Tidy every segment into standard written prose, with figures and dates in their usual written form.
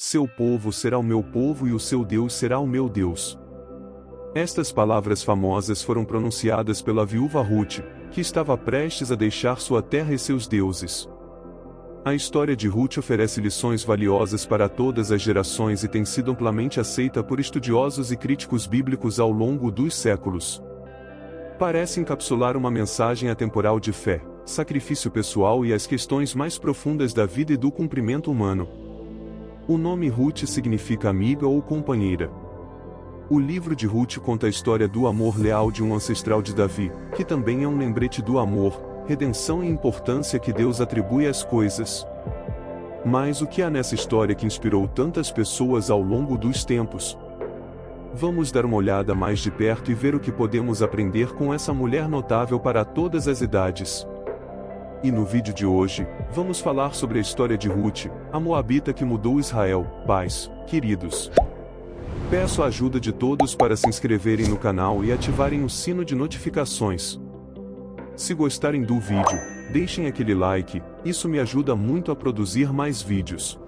seu povo será o meu povo e o seu Deus será o meu Deus. Estas palavras famosas foram pronunciadas pela viúva Ruth, que estava prestes a deixar sua terra e seus deuses. A história de Ruth oferece lições valiosas para todas as gerações e tem sido amplamente aceita por estudiosos e críticos bíblicos ao longo dos séculos. Parece encapsular uma mensagem atemporal de fé, sacrifício pessoal e as questões mais profundas da vida e do cumprimento humano. O nome Ruth significa amiga ou companheira. O livro de Ruth conta a história do amor leal de um ancestral de Davi, que também é um lembrete do amor, redenção e importância que Deus atribui às coisas. Mas o que há nessa história que inspirou tantas pessoas ao longo dos tempos? Vamos dar uma olhada mais de perto e ver o que podemos aprender com essa mulher notável para todas as idades. E no vídeo de hoje, vamos falar sobre a história de Ruth, a moabita que mudou Israel. Pais, queridos, peço a ajuda de todos para se inscreverem no canal e ativarem o sino de notificações. Se gostarem do vídeo, deixem aquele like, isso me ajuda muito a produzir mais vídeos.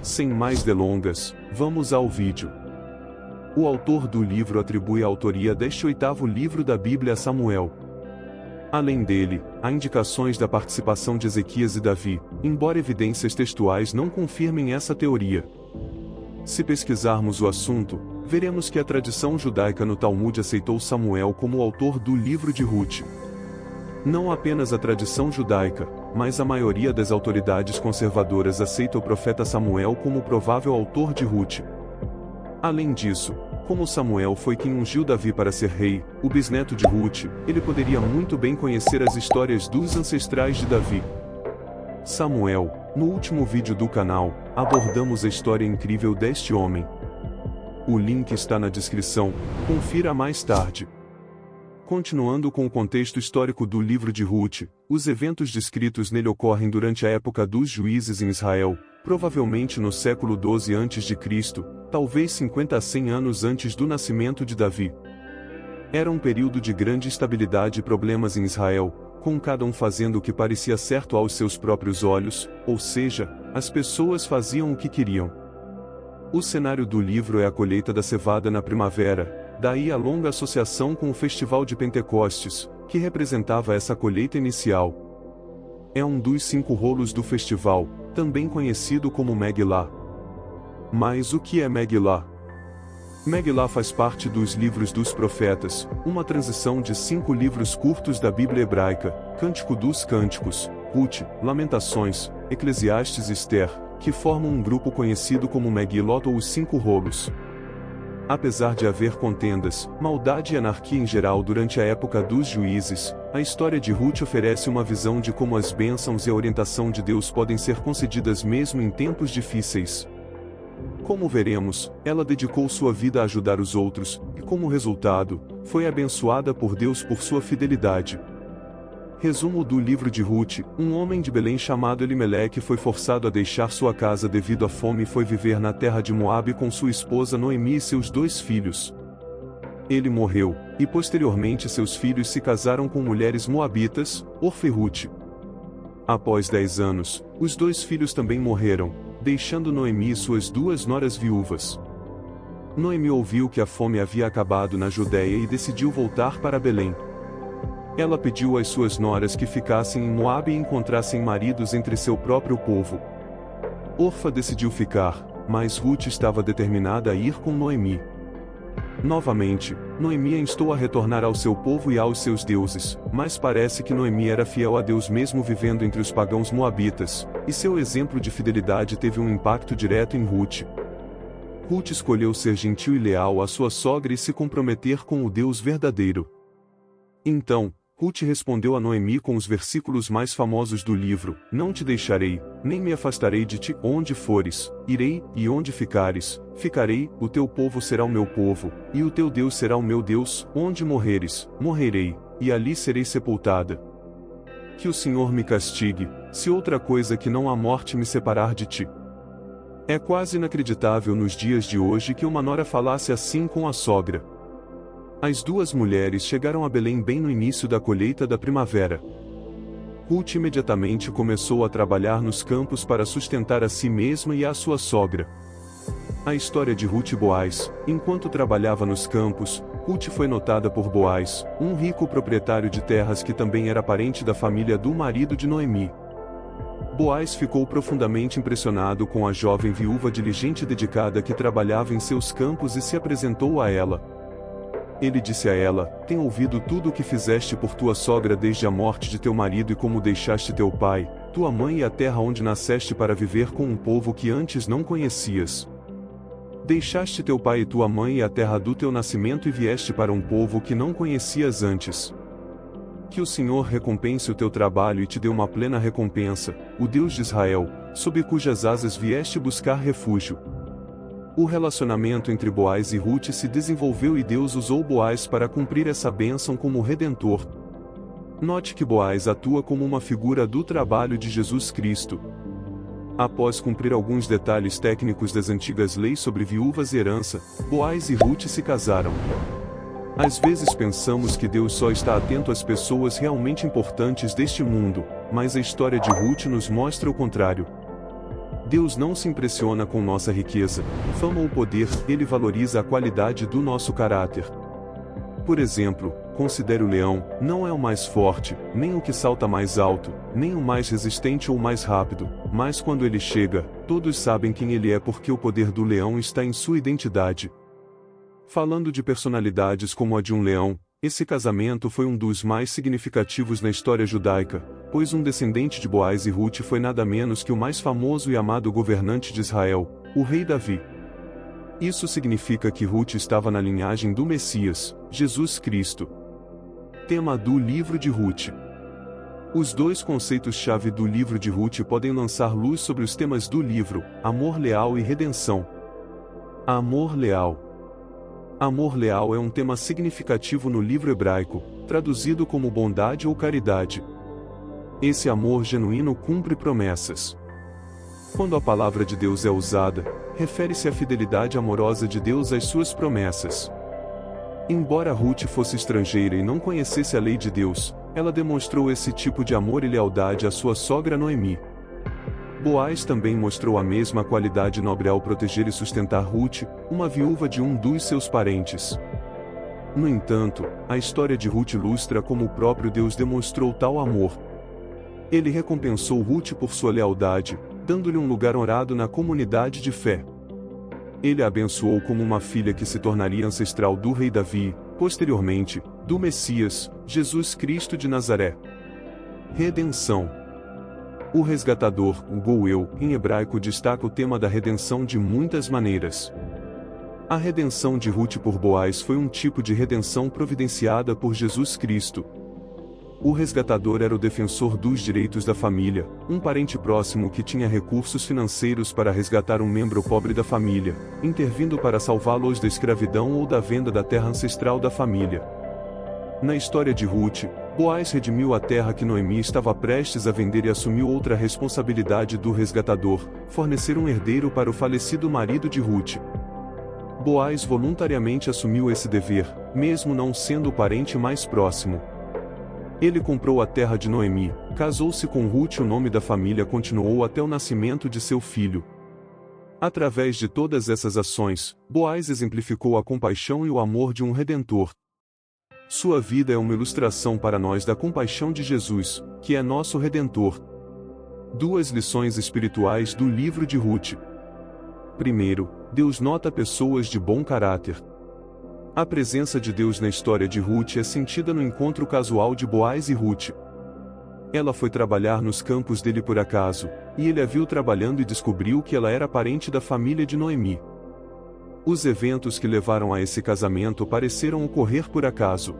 Sem mais delongas, vamos ao vídeo. O autor do livro atribui a autoria deste 8º livro da Bíblia a Samuel. Além dele, há indicações da participação de Ezequias e Davi, embora evidências textuais não confirmem essa teoria. Se pesquisarmos o assunto, veremos que a tradição judaica no Talmud aceitou Samuel como o autor do livro de Ruth. Não apenas a tradição judaica, mas a maioria das autoridades conservadoras aceita o profeta Samuel como o provável autor de Ruth. Além disso, como Samuel foi quem ungiu Davi para ser rei, o bisneto de Ruth, ele poderia muito bem conhecer as histórias dos ancestrais de Davi. Samuel, no último vídeo do canal, abordamos a história incrível deste homem. O link está na descrição, confira mais tarde. Continuando com o contexto histórico do livro de Ruth, os eventos descritos nele ocorrem durante a época dos juízes em Israel, provavelmente no século XII a.C., talvez 50 a 100 anos antes do nascimento de Davi. Era um período de grande instabilidade e problemas em Israel, com cada um fazendo o que parecia certo aos seus próprios olhos, ou seja, as pessoas faziam o que queriam. O cenário do livro é a colheita da cevada na primavera, daí a longa associação com o Festival de Pentecostes, que representava essa colheita inicial. É um dos 5 rolos do festival, também conhecido como Megilá. Mas o que é Megilá? Megilá faz parte dos livros dos profetas, uma transição de 5 livros curtos da Bíblia hebraica: Cântico dos Cânticos, Ruth, Lamentações, Eclesiastes e Esther, que formam um grupo conhecido como Megilot ou os 5 rolos. Apesar de haver contendas, maldade e anarquia em geral durante a época dos juízes, a história de Ruth oferece uma visão de como as bênçãos e a orientação de Deus podem ser concedidas mesmo em tempos difíceis. Como veremos, ela dedicou sua vida a ajudar os outros, e como resultado, foi abençoada por Deus por sua fidelidade. Resumo do livro de Ruth: um homem de Belém chamado Elimeleque foi forçado a deixar sua casa devido à fome e foi viver na terra de Moabe com sua esposa Noemi e seus 2 filhos. Ele morreu, e posteriormente seus filhos se casaram com mulheres moabitas, Orfa e Ruth. Após 10 anos, os 2 filhos também morreram, deixando Noemi e suas 2 noras viúvas. Noemi ouviu que a fome havia acabado na Judéia e decidiu voltar para Belém. Ela pediu às suas noras que ficassem em Moabe e encontrassem maridos entre seu próprio povo. Orfa decidiu ficar, mas Ruth estava determinada a ir com Noemi. Novamente, Noemi a instou a retornar ao seu povo e aos seus deuses, mas parece que Noemi era fiel a Deus mesmo vivendo entre os pagãos moabitas, e seu exemplo de fidelidade teve um impacto direto em Ruth. Ruth escolheu ser gentil e leal à sua sogra e se comprometer com o Deus verdadeiro. Então, Ruth respondeu a Noemi com os versículos mais famosos do livro: Não te deixarei, nem me afastarei de ti, onde fores, irei, e onde ficares, ficarei, o teu povo será o meu povo, e o teu Deus será o meu Deus, onde morreres, morrerei, e ali serei sepultada. Que o Senhor me castigue, se outra coisa que não a morte me separar de ti. É quase inacreditável nos dias de hoje que uma nora falasse assim com a sogra. As 2 mulheres chegaram a Belém bem no início da colheita da primavera. Ruth imediatamente começou a trabalhar nos campos para sustentar a si mesma e a sua sogra. A história de Ruth e Boaz. Enquanto trabalhava nos campos, Ruth foi notada por Boaz, um rico proprietário de terras que também era parente da família do marido de Noemi. Boaz ficou profundamente impressionado com a jovem viúva diligente e dedicada que trabalhava em seus campos e se apresentou a ela. Ele disse a ela: "Tenho ouvido tudo o que fizeste por tua sogra desde a morte de teu marido e como deixaste teu pai, tua mãe e a terra onde nasceste para viver com um povo que antes não conhecias. Deixaste teu pai e tua mãe e a terra do teu nascimento e vieste para um povo que não conhecias antes. Que o Senhor recompense o teu trabalho e te dê uma plena recompensa, o Deus de Israel, sob cujas asas vieste buscar refúgio." O relacionamento entre Boaz e Ruth se desenvolveu e Deus usou Boaz para cumprir essa bênção como Redentor. Note que Boaz atua como uma figura do trabalho de Jesus Cristo. Após cumprir alguns detalhes técnicos das antigas leis sobre viúvas e herança, Boaz e Ruth se casaram. Às vezes pensamos que Deus só está atento às pessoas realmente importantes deste mundo, mas a história de Ruth nos mostra o contrário. Deus não se impressiona com nossa riqueza, fama ou poder, Ele valoriza a qualidade do nosso caráter. Por exemplo, considere o leão, não é o mais forte, nem o que salta mais alto, nem o mais resistente ou mais rápido, mas quando ele chega, todos sabem quem ele é porque o poder do leão está em sua identidade. Falando de personalidades como a de um leão, esse casamento foi um dos mais significativos na história judaica, pois um descendente de Boaz e Ruth foi nada menos que o mais famoso e amado governante de Israel, o rei Davi. Isso significa que Ruth estava na linhagem do Messias, Jesus Cristo. Tema do livro de Ruth. Os dois conceitos-chave do livro de Ruth podem lançar luz sobre os temas do livro: amor leal e redenção. Amor leal. Amor leal é um tema significativo no livro hebraico, traduzido como bondade ou caridade. Esse amor genuíno cumpre promessas. Quando a palavra de Deus é usada, refere-se à fidelidade amorosa de Deus às suas promessas. Embora Ruth fosse estrangeira e não conhecesse a lei de Deus, ela demonstrou esse tipo de amor e lealdade à sua sogra Noemi. Boaz também mostrou a mesma qualidade nobre ao proteger e sustentar Ruth, uma viúva de um dos seus parentes. No entanto, a história de Ruth ilustra como o próprio Deus demonstrou tal amor. Ele recompensou Ruth por sua lealdade, dando-lhe um lugar honrado na comunidade de fé. Ele a abençoou como uma filha que se tornaria ancestral do rei Davi, posteriormente, do Messias, Jesus Cristo de Nazaré. Redenção. O resgatador, o Goel, em hebraico destaca o tema da redenção de muitas maneiras. A redenção de Ruth por Boaz foi um tipo de redenção providenciada por Jesus Cristo. O resgatador era o defensor dos direitos da família, um parente próximo que tinha recursos financeiros para resgatar um membro pobre da família, intervindo para salvá-los da escravidão ou da venda da terra ancestral da família. Na história de Ruth, Boaz redimiu a terra que Noemi estava prestes a vender e assumiu outra responsabilidade do resgatador, fornecer um herdeiro para o falecido marido de Ruth. Boaz voluntariamente assumiu esse dever, mesmo não sendo o parente mais próximo. Ele comprou a terra de Noemi, casou-se com Ruth e o nome da família continuou até o nascimento de seu filho. Através de todas essas ações, Boaz exemplificou a compaixão e o amor de um redentor. Sua vida é uma ilustração para nós da compaixão de Jesus, que é nosso Redentor. Duas lições espirituais do livro de Ruth. Primeiro, Deus nota pessoas de bom caráter. A presença de Deus na história de Ruth é sentida no encontro casual de Boaz e Ruth. Ela foi trabalhar nos campos dele por acaso, e ele a viu trabalhando e descobriu que ela era parente da família de Noemi. Os eventos que levaram a esse casamento pareceram ocorrer por acaso.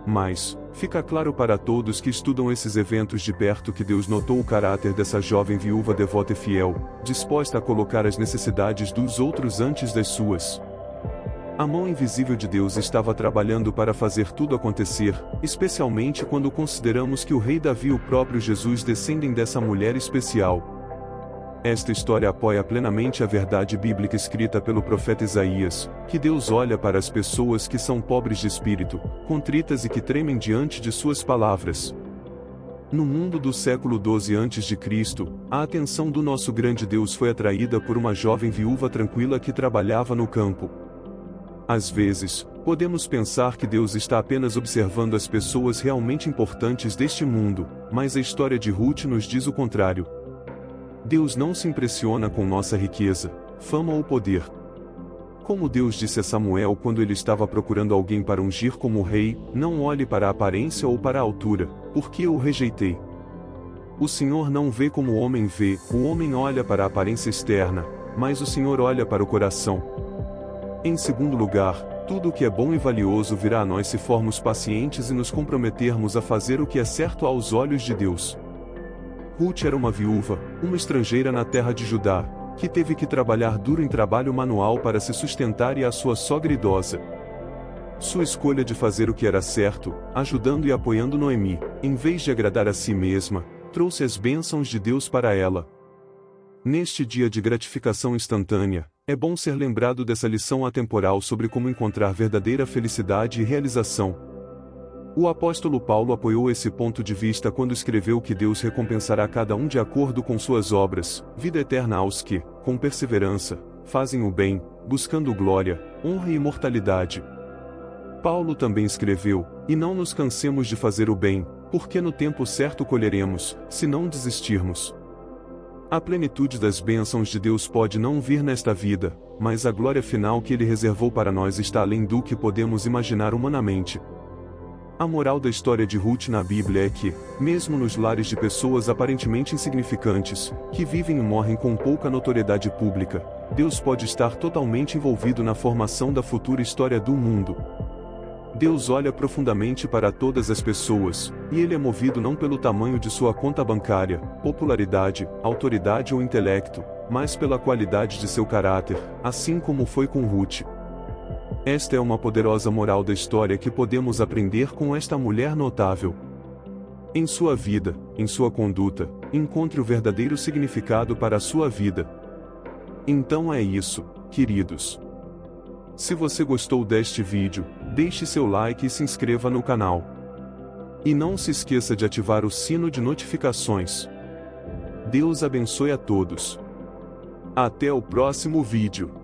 Mas, fica claro para todos que estudam esses eventos de perto que Deus notou o caráter dessa jovem viúva devota e fiel, disposta a colocar as necessidades dos outros antes das suas. A mão invisível de Deus estava trabalhando para fazer tudo acontecer, especialmente quando consideramos que o rei Davi e o próprio Jesus descendem dessa mulher especial. Esta história apoia plenamente a verdade bíblica escrita pelo profeta Isaías, que Deus olha para as pessoas que são pobres de espírito, contritas e que tremem diante de suas palavras. No mundo do século XII a.C., a atenção do nosso grande Deus foi atraída por uma jovem viúva tranquila que trabalhava no campo. Às vezes, podemos pensar que Deus está apenas observando as pessoas realmente importantes deste mundo, mas a história de Ruth nos diz o contrário. Deus não se impressiona com nossa riqueza, fama ou poder. Como Deus disse a Samuel quando ele estava procurando alguém para ungir como rei, não olhe para a aparência ou para a altura, porque eu o rejeitei. O Senhor não vê como o homem vê, o homem olha para a aparência externa, mas o Senhor olha para o coração. Em segundo lugar, tudo o que é bom e valioso virá a nós se formos pacientes e nos comprometermos a fazer o que é certo aos olhos de Deus. Ruth era uma viúva, uma estrangeira na terra de Judá, que teve que trabalhar duro em trabalho manual para se sustentar e a sua sogra idosa. Sua escolha de fazer o que era certo, ajudando e apoiando Noemi, em vez de agradar a si mesma, trouxe as bênçãos de Deus para ela. Neste dia de gratificação instantânea, é bom ser lembrado dessa lição atemporal sobre como encontrar verdadeira felicidade e realização. O apóstolo Paulo apoiou esse ponto de vista quando escreveu que Deus recompensará cada um de acordo com suas obras, vida eterna aos que, com perseverança, fazem o bem, buscando glória, honra e imortalidade. Paulo também escreveu: e não nos cansemos de fazer o bem, porque no tempo certo colheremos, se não desistirmos. A plenitude das bênçãos de Deus pode não vir nesta vida, mas a glória final que Ele reservou para nós está além do que podemos imaginar humanamente. A moral da história de Ruth na Bíblia é que, mesmo nos lares de pessoas aparentemente insignificantes, que vivem e morrem com pouca notoriedade pública, Deus pode estar totalmente envolvido na formação da futura história do mundo. Deus olha profundamente para todas as pessoas, e Ele é movido não pelo tamanho de sua conta bancária, popularidade, autoridade ou intelecto, mas pela qualidade de seu caráter, assim como foi com Ruth. Esta é uma poderosa moral da história que podemos aprender com esta mulher notável. Em sua vida, em sua conduta, encontre o verdadeiro significado para a sua vida. Então é isso, queridos. Se você gostou deste vídeo, deixe seu like e se inscreva no canal. E não se esqueça de ativar o sino de notificações. Deus abençoe a todos. Até o próximo vídeo.